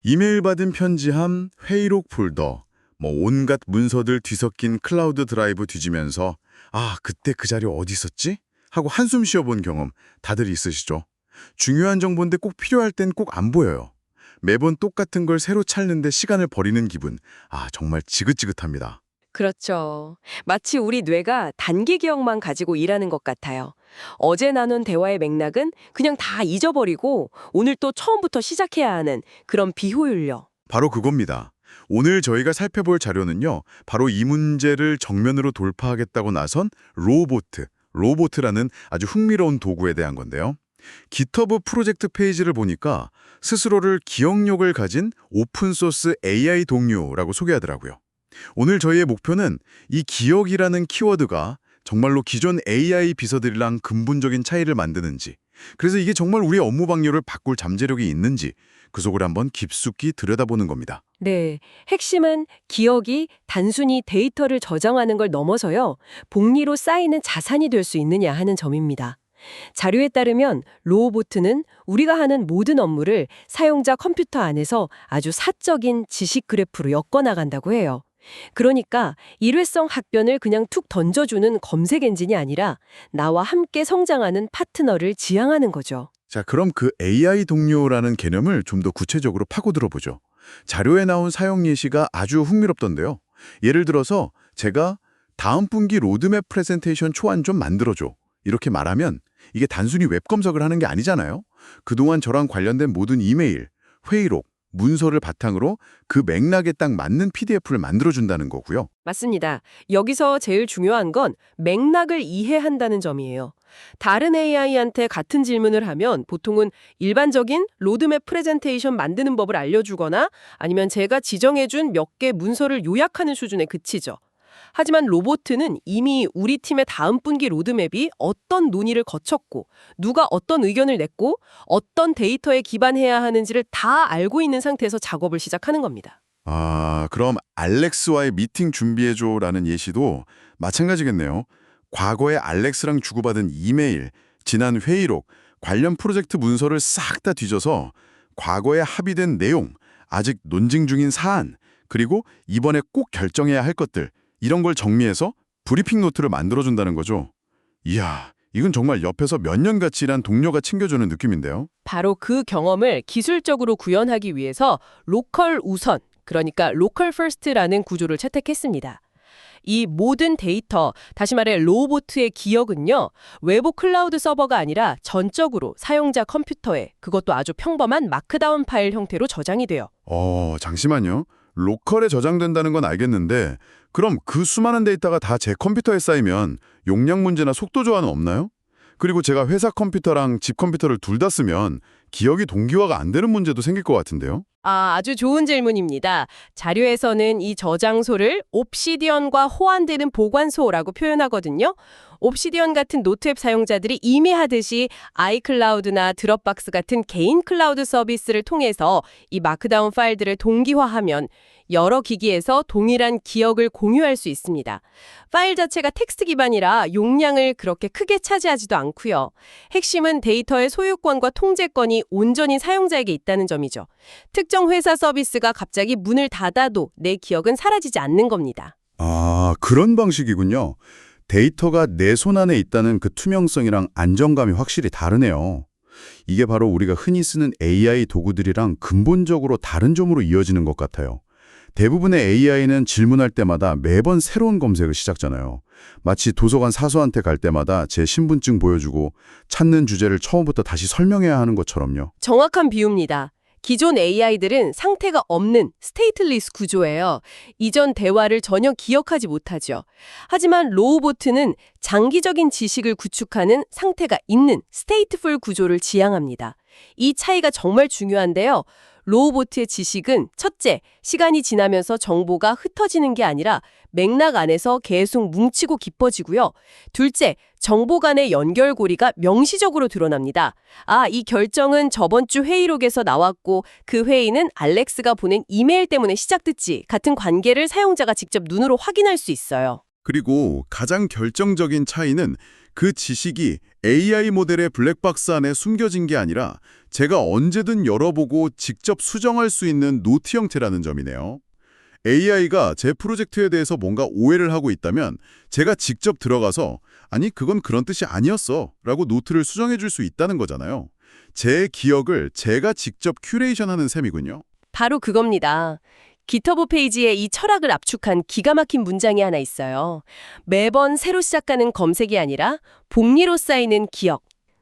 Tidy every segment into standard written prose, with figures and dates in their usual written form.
이메일 받은 편지함, 회의록 폴더, 온갖 문서들 뒤섞인 클라우드 드라이브 뒤지면서 그때 그 자료 어디 있었지? 하고 한숨 쉬어본 경험 다들 있으시죠? 중요한 정보인데 꼭 필요할 땐 꼭 안 보여요. 매번 똑같은 걸 새로 찾는데 시간을 버리는 기분. 정말 지긋지긋합니다. 그렇죠. 마치 우리 뇌가 단기 기억만 가지고 일하는 것 같아요. 어제 나눈 대화의 맥락은 그냥 다 잊어버리고 오늘 또 처음부터 시작해야 하는 그런 비효율력. 바로 그겁니다. 오늘 저희가 살펴볼 자료는요. 바로 이 문제를 정면으로 돌파하겠다고 나선 로보트라는 아주 흥미로운 도구에 대한 건데요. GitHub 프로젝트 페이지를 보니까 스스로를 기억력을 가진 오픈소스 AI 동료라고 소개하더라고요. 오늘 저희의 목표는 이 기억이라는 키워드가 정말로 기존 AI 비서들이랑 근본적인 차이를 만드는지, 그래서 이게 정말 우리의 업무 방향을 바꿀 잠재력이 있는지 그 속을 한번 깊숙이 들여다보는 겁니다. 네, 핵심은 기억이 단순히 데이터를 저장하는 걸 넘어서요, 복리로 쌓이는 자산이 될 수 있느냐 하는 점입니다. 자료에 따르면 로보트는 우리가 하는 모든 업무를 사용자 컴퓨터 안에서 아주 사적인 지식 그래프로 엮어나간다고 해요. 그러니까 일회성 학변을 그냥 툭 던져주는 검색 엔진이 아니라 나와 함께 성장하는 파트너를 지향하는 거죠. 자, 그럼 그 AI 동료라는 개념을 좀 더 구체적으로 파고들어 보죠. 자료에 나온 사용 예시가 아주 흥미롭던데요. 예를 들어서 제가 다음 분기 로드맵 프레젠테이션 초안 좀 만들어줘. 이렇게 말하면 이게 단순히 웹 검색을 하는 게 아니잖아요. 그동안 저랑 관련된 모든 이메일, 회의록, 문서를 바탕으로 그 맥락에 딱 맞는 PDF를 만들어준다는 거고요. 맞습니다. 여기서 제일 중요한 건 맥락을 이해한다는 점이에요. 다른 AI한테 같은 질문을 하면 보통은 일반적인 로드맵 프레젠테이션 만드는 법을 알려주거나 아니면 제가 지정해준 몇 개 문서를 요약하는 수준에 그치죠. 하지만 로보트는 이미 우리 팀의 다음 분기 로드맵이 어떤 논의를 거쳤고 누가 어떤 의견을 냈고 어떤 데이터에 기반해야 하는지를 다 알고 있는 상태에서 작업을 시작하는 겁니다. 그럼 알렉스와의 미팅 준비해줘라는 예시도 마찬가지겠네요. 과거에 알렉스랑 주고받은 이메일, 지난 회의록, 관련 프로젝트 문서를 싹 다 뒤져서 과거에 합의된 내용, 아직 논쟁 중인 사안, 그리고 이번에 꼭 결정해야 할 것들, 이런 걸 정리해서 브리핑 노트를 만들어준다는 거죠. 이야, 이건 정말 옆에서 몇 년같이 일한 동료가 챙겨주는 느낌인데요. 바로 그 경험을 기술적으로 구현하기 위해서 로컬 우선, 그러니까 로컬 퍼스트라는 구조를 채택했습니다. 이 모든 데이터, 다시 말해 로보트의 기억은요, 외부 클라우드 서버가 아니라 전적으로 사용자 컴퓨터에, 그것도 아주 평범한 마크다운 파일 형태로 저장이 돼요. 잠시만요. 로컬에 저장된다는 건 알겠는데 그럼 그 수많은 데이터가 다 제 컴퓨터에 쌓이면 용량 문제나 속도 저하는 없나요? 그리고 제가 회사 컴퓨터랑 집 컴퓨터를 둘 다 쓰면 기억이 동기화가 안 되는 문제도 생길 것 같은데요? 아주 좋은 질문입니다. 자료에서는 이 저장소를 옵시디언과 호환되는 보관소라고 표현하거든요. 옵시디언 같은 노트 앱 사용자들이 이미 하듯이 아이클라우드나 드롭박스 같은 개인 클라우드 서비스를 통해서 이 마크다운 파일들을 동기화하면 여러 기기에서 동일한 기억을 공유할 수 있습니다. 파일 자체가 텍스트 기반이라 용량을 그렇게 크게 차지하지도 않고요. 핵심은 데이터의 소유권과 통제권이 온전히 사용자에게 있다는 점이죠. 특정 회사 서비스가 갑자기 문을 닫아도 내 기억은 사라지지 않는 겁니다. 그런 방식이군요. 데이터가 내 손 안에 있다는 그 투명성이랑 안정감이 확실히 다르네요. 이게 바로 우리가 흔히 쓰는 AI 도구들이랑 근본적으로 다른 점으로 이어지는 것 같아요. 대부분의 AI는 질문할 때마다 매번 새로운 검색을 시작잖아요. 마치 도서관 사서한테 갈 때마다 제 신분증 보여주고 찾는 주제를 처음부터 다시 설명해야 하는 것처럼요. 정확한 비유입니다. 기존 AI들은 상태가 없는 스테이트리스 구조예요. 이전 대화를 전혀 기억하지 못하죠. 하지만 로보트는 장기적인 지식을 구축하는 상태가 있는 스테이트풀 구조를 지향합니다. 이 차이가 정말 중요한데요. 로보트의 지식은 첫째, 시간이 지나면서 정보가 흩어지는 게 아니라 맥락 안에서 계속 뭉치고 깊어지고요. 둘째, 정보 간의 연결고리가 명시적으로 드러납니다. 이 결정은 저번 주 회의록에서 나왔고 그 회의는 알렉스가 보낸 이메일 때문에 시작됐지 같은 관계를 사용자가 직접 눈으로 확인할 수 있어요. 그리고 가장 결정적인 차이는 그 지식이 AI 모델의 블랙박스 안에 숨겨진 게 아니라 제가 언제든 열어보고 직접 수정할 수 있는 노트 형태라는 점이네요. AI가 제 프로젝트에 대해서 뭔가 오해를 하고 있다면 제가 직접 들어가서 아니 그건 그런 뜻이 아니었어 라고 노트를 수정해 줄 수 있다는 거잖아요. 제 기억을 제가 직접 큐레이션하는 셈이군요. 바로 그겁니다. 기터브 페이지에 이 철학을 압축한 기가 막힌 문장이 하나 있어요. 매번 새로 시작하는 검색이 아니라 복리로 쌓이는 기억.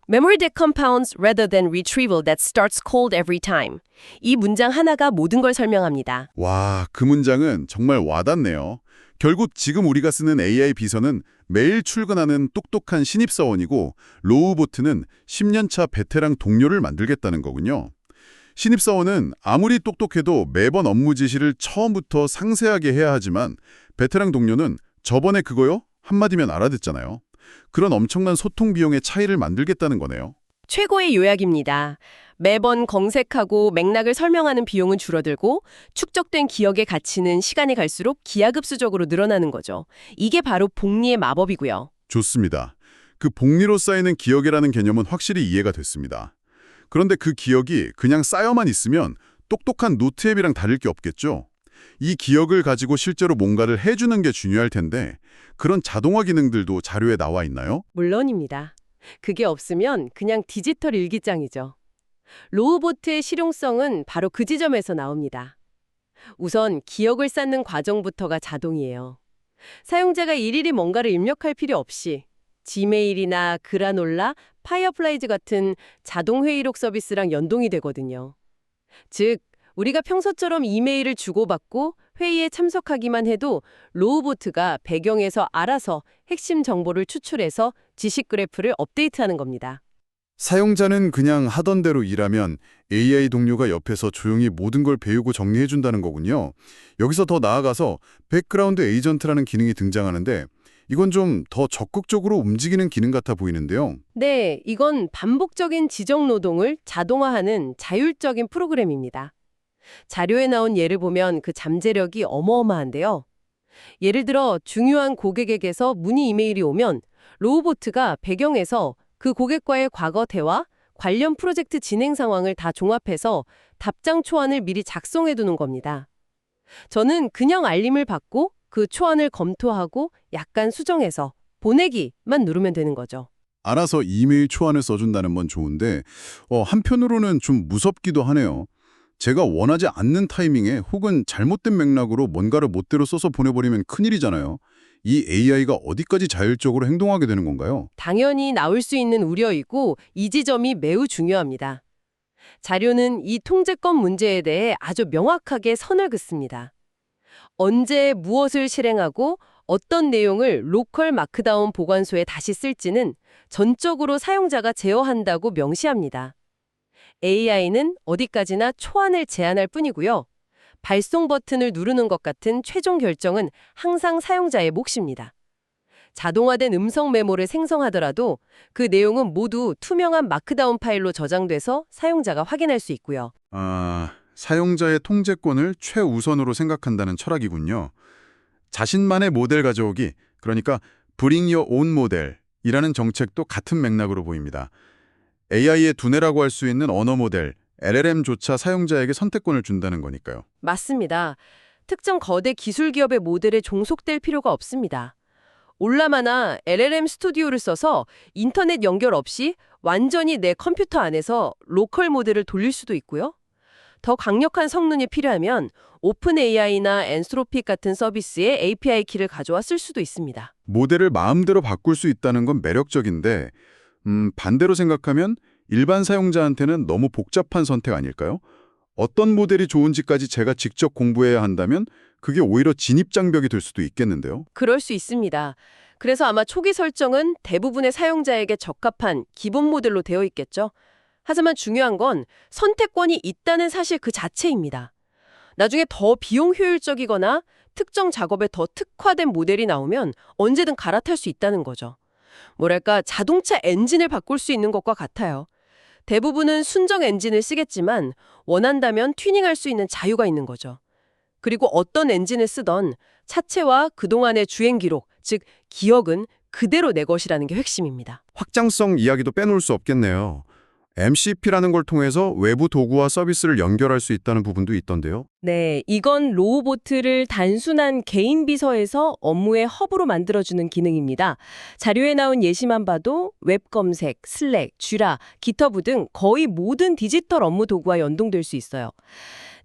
Memory that compounds rather than retrieval that starts cold every time. 이 문장 하나가 모든 걸 설명합니다. 와, 그 문장은 정말 와닿네요. 결국 지금 우리가 쓰는 AI 비서는 매일 출근하는 똑똑한 신입사원이고 로우보트는 10년차 베테랑 동료를 만들겠다는 거군요. 신입사원은 아무리 똑똑해도 매번 업무 지시를 처음부터 상세하게 해야 하지만 베테랑 동료는 저번에 그거요? 한마디면 알아듣잖아요. 그런 엄청난 소통 비용의 차이를 만들겠다는 거네요. 최고의 요약입니다. 매번 검색하고 맥락을 설명하는 비용은 줄어들고 축적된 기억의 가치는 시간이 갈수록 기하급수적으로 늘어나는 거죠. 이게 바로 복리의 마법이고요. 좋습니다. 그 복리로 쌓이는 기억이라는 개념은 확실히 이해가 됐습니다. 그런데 그 기억이 그냥 쌓여만 있으면 똑똑한 노트 앱이랑 다를 게 없겠죠? 이 기억을 가지고 실제로 뭔가를 해주는 게 중요할 텐데 그런 자동화 기능들도 자료에 나와 있나요? 물론입니다. 그게 없으면 그냥 디지털 일기장이죠. 로우보트의 실용성은 바로 그 지점에서 나옵니다. 우선 기억을 쌓는 과정부터가 자동이에요. 사용자가 일일이 뭔가를 입력할 필요 없이 지메일이나 그라놀라, 파이어플라이즈 같은 자동 회의록 서비스랑 연동이 되거든요. 즉, 우리가 평소처럼 이메일을 주고받고 회의에 참석하기만 해도 로우보트가 배경에서 알아서 핵심 정보를 추출해서 지식 그래프를 업데이트하는 겁니다. 사용자는 그냥 하던 대로 일하면 AI 동료가 옆에서 조용히 모든 걸 배우고 정리해준다는 거군요. 여기서 더 나아가서 백그라운드 에이전트라는 기능이 등장하는데 이건 좀 더 적극적으로 움직이는 기능 같아 보이는데요. 네, 이건 반복적인 지정 노동을 자동화하는 자율적인 프로그램입니다. 자료에 나온 예를 보면 그 잠재력이 어마어마한데요. 예를 들어 중요한 고객에게서 문의 이메일이 오면 로우보트가 배경에서 그 고객과의 과거 대화, 관련 프로젝트 진행 상황을 다 종합해서 답장 초안을 미리 작성해 두는 겁니다. 저는 그냥 알림을 받고 그 초안을 검토하고 약간 수정해서 보내기만 누르면 되는 거죠. 알아서 이메일 초안을 써준다는 건 좋은데 한편으로는 좀 무섭기도 하네요. 제가 원하지 않는 타이밍에 혹은 잘못된 맥락으로 뭔가를 멋대로 써서 보내버리면 큰일이잖아요. 이 AI가 어디까지 자율적으로 행동하게 되는 건가요? 당연히 나올 수 있는 우려이고 이 지점이 매우 중요합니다. 자료는 이 통제권 문제에 대해 아주 명확하게 선을 긋습니다. 언제 무엇을 실행하고 어떤 내용을 로컬 마크다운 보관소에 다시 쓸지는 전적으로 사용자가 제어한다고 명시합니다. AI는 어디까지나 초안을 제안할 뿐이고요. 발송 버튼을 누르는 것 같은 최종 결정은 항상 사용자의 몫입니다. 자동화된 음성 메모를 생성하더라도 그 내용은 모두 투명한 마크다운 파일로 저장돼서 사용자가 확인할 수 있고요. 사용자의 통제권을 최우선으로 생각한다는 철학이군요. 자신만의 모델 가져오기, 그러니까 Bring Your Own Model이라는 정책도 같은 맥락으로 보입니다. AI의 두뇌라고 할 수 있는 언어 모델, LLM조차 사용자에게 선택권을 준다는 거니까요. 맞습니다. 특정 거대 기술 기업의 모델에 종속될 필요가 없습니다. 올라마나 LLM 스튜디오를 써서 인터넷 연결 없이 완전히 내 컴퓨터 안에서 로컬 모델을 돌릴 수도 있고요. 더 강력한 성능이 필요하면 오픈 AI나 엔스로픽 같은 서비스의 API 키를 가져와 쓸 수도 있습니다. 모델을 마음대로 바꿀 수 있다는 건 매력적인데 반대로 생각하면 일반 사용자한테는 너무 복잡한 선택 아닐까요? 어떤 모델이 좋은지까지 제가 직접 공부해야 한다면 그게 오히려 진입장벽이 될 수도 있겠는데요. 그럴 수 있습니다. 그래서 아마 초기 설정은 대부분의 사용자에게 적합한 기본 모델로 되어 있겠죠. 하지만 중요한 건 선택권이 있다는 사실 그 자체입니다. 나중에 더 비용 효율적이거나 특정 작업에 더 특화된 모델이 나오면 언제든 갈아탈 수 있다는 거죠. 뭐랄까 자동차 엔진을 바꿀 수 있는 것과 같아요. 대부분은 순정 엔진을 쓰겠지만 원한다면 튜닝할 수 있는 자유가 있는 거죠. 그리고 어떤 엔진을 쓰던 차체와 그동안의 주행 기록, 즉 기억은 그대로 내 것이라는 게 핵심입니다. 확장성 이야기도 빼놓을 수 없겠네요. MCP라는 걸 통해서 외부 도구와 서비스를 연결할 수 있다는 부분도 있던데요. 네, 이건 로우보트를 단순한 개인 비서에서 업무의 허브로 만들어주는 기능입니다. 자료에 나온 예시만 봐도 웹 검색, 슬랙, 쥐라, 기터브 등 거의 모든 디지털 업무 도구와 연동될 수 있어요.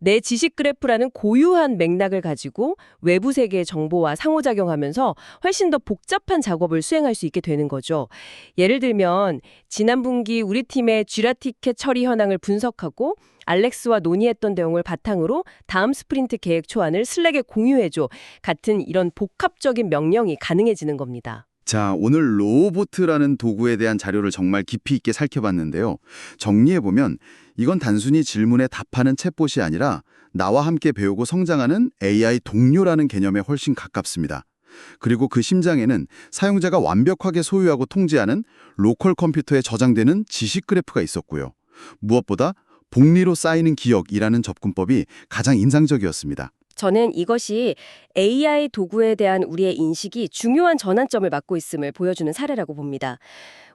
내 지식 그래프라는 고유한 맥락을 가지고 외부 세계의 정보와 상호작용하면서 훨씬 더 복잡한 작업을 수행할 수 있게 되는 거죠. 예를 들면 지난 분기 우리 팀의 쥐라 티켓 처리 현황을 분석하고 알렉스와 논의했던 내용을 바탕으로 다음 스프린트 계획 초안을 슬랙에 공유해줘 같은 이런 복합적인 명령이 가능해지는 겁니다. 자, 오늘 로보트라는 도구에 대한 자료를 정말 깊이 있게 살펴봤는데요. 정리해보면 이건 단순히 질문에 답하는 챗봇이 아니라 나와 함께 배우고 성장하는 AI 동료라는 개념에 훨씬 가깝습니다. 그리고 그 심장에는 사용자가 완벽하게 소유하고 통제하는 로컬 컴퓨터에 저장되는 지식 그래프가 있었고요. 무엇보다 복리로 쌓이는 기억이라는 접근법이 가장 인상적이었습니다. 저는 이것이 AI 도구에 대한 우리의 인식이 중요한 전환점을 맞고 있음을 보여주는 사례라고 봅니다.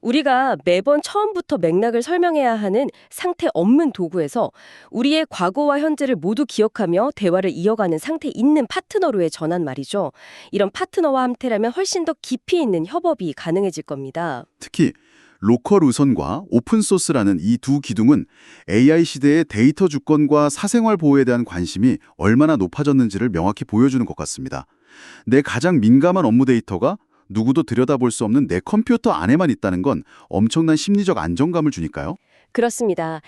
우리가 매번 처음부터 맥락을 설명해야 하는 상태 없는 도구에서 우리의 과거와 현재를 모두 기억하며 대화를 이어가는 상태 있는 파트너로의 전환 말이죠. 이런 파트너와 함께라면 훨씬 더 깊이 있는 협업이 가능해질 겁니다. 특히 로컬 우선과 오픈소스라는 이 두 기둥은 AI 시대의 데이터 주권과 사생활 보호에 대한 관심이 얼마나 높아졌는지를 명확히 보여주는 것 같습니다. 내 가장 민감한 업무 데이터가 누구도 들여다볼 수 없는 내 컴퓨터 안에만 있다는 건 엄청난 심리적 안정감을 주니까요. 그렇습니다.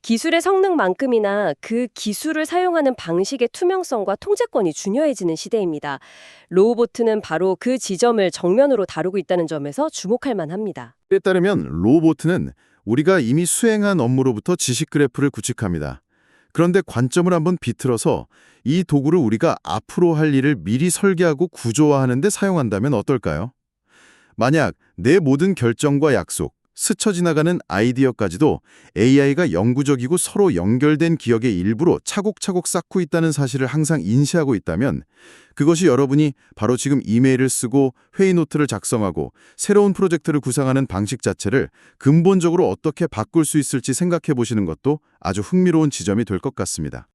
기술의 성능만큼이나 그 기술을 사용하는 방식의 투명성과 통제권이 중요해지는 시대입니다. 로보트는 바로 그 지점을 정면으로 다루고 있다는 점에서 주목할 만합니다. 에 따르면 로보트는 우리가 이미 수행한 업무로부터 지식 그래프를 구축합니다. 그런데 관점을 한번 비틀어서 이 도구를 우리가 앞으로 할 일을 미리 설계하고 구조화하는 데 사용한다면 어떨까요? 만약 내 모든 결정과 약속, 스쳐 지나가는 아이디어까지도 AI가 영구적이고 서로 연결된 기억의 일부로 차곡차곡 쌓고 있다는 사실을 항상 인지하고 있다면 그것이 여러분이 바로 지금 이메일을 쓰고 회의 노트를 작성하고 새로운 프로젝트를 구상하는 방식 자체를 근본적으로 어떻게 바꿀 수 있을지 생각해 보시는 것도 아주 흥미로운 지점이 될 것 같습니다.